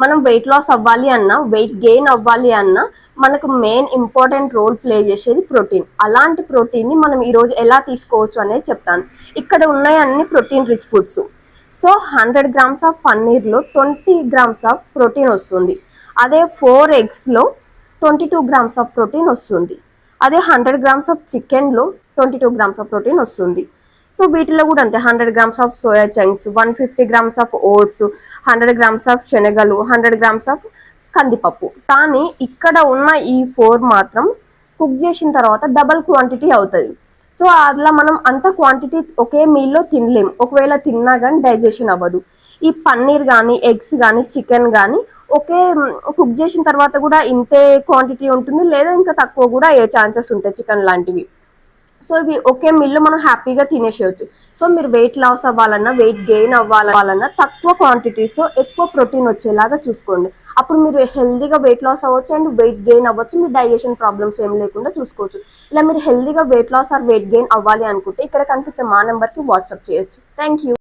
మనం weight loss అవ్వాలి అన్నా, వెయిట్ గెయిన్ అవ్వాలి అన్నా మనకు మెయిన్ ఇంపార్టెంట్ రోల్ ప్లే చేసేది ప్రోటీన్. అలాంటి ప్రోటీన్ని మనం ఈరోజు ఎలా తీసుకోవచ్చు అనేది చెప్తాను. ఇక్కడ ఉన్నాయి అన్ని protein rich foods. So 100 grams of పన్నీర్లో 20 గ్రామ్స్ ఆఫ్ ప్రోటీన్ వస్తుంది. అదే 4 ఎగ్స్లో 22 గ్రామ్స్ ఆఫ్ ప్రోటీన్ వస్తుంది. అదే 100 గ్రామ్స్ ఆఫ్ చికెన్లో 22 గ్రామ్స్ ఆఫ్ ప్రోటీన్ వస్తుంది. సో వీటిలో కూడా అంతే, 100 grams of soya chunks, 150 grams of votes, 100 grams of శనగలు, 100 గ్రామ్స్ ఆఫ్ కందిపప్పు. కానీ ఇక్కడ ఉన్న ఈ 4 మాత్రం కుక్ చేసిన తర్వాత డబల్ క్వాంటిటీ అవుతుంది. సో అట్లా మనం అంత క్వాంటిటీ ఒకే మీల్లో తినలేం. ఒకవేళ తిన్నా కానీ డైజెషన్ అవ్వదు. ఈ పన్నీర్ కానీ, ఎగ్స్ కానీ, చికెన్ కానీ ఒకే కుక్ చేసిన తర్వాత కూడా ఇంతే క్వాంటిటీ ఉంటుంది, లేదా ఇంకా తక్కువ కూడా అయ్యే ఛాన్సెస్ ఉంటాయి చికెన్ లాంటివి. సో ఇవి ఒకే మీల్లో మనం హ్యాపీగా తినేసేయచ్చు. సో మీరు వెయిట్ లాస్ అవ్వాలన్నా, వెయిట్ గెయిన్ అవ్వాలన్నా తక్కువ క్వాంటిటీస్తో ఎక్కువ ప్రోటీన్ వచ్చేలాగా చూసుకోండి. అప్పుడు మీరు హెల్దీగా వెయిట్ లాస్ అవ్వచ్చు అండ్ వెయిట్ గెయిన్ అవ్వచ్చు. మీ డైజెషన్ ప్రాబ్లమ్స్ ఏం లేకుండా చూసుకోవచ్చు. ఇలా మీరు హెల్దీగా weight loss or weight gain అవ్వాలి అనుకుంటే ఇక్కడ కనిపించే మా నెంబర్కి వాట్సాప్ చేయొచ్చు. Thank you.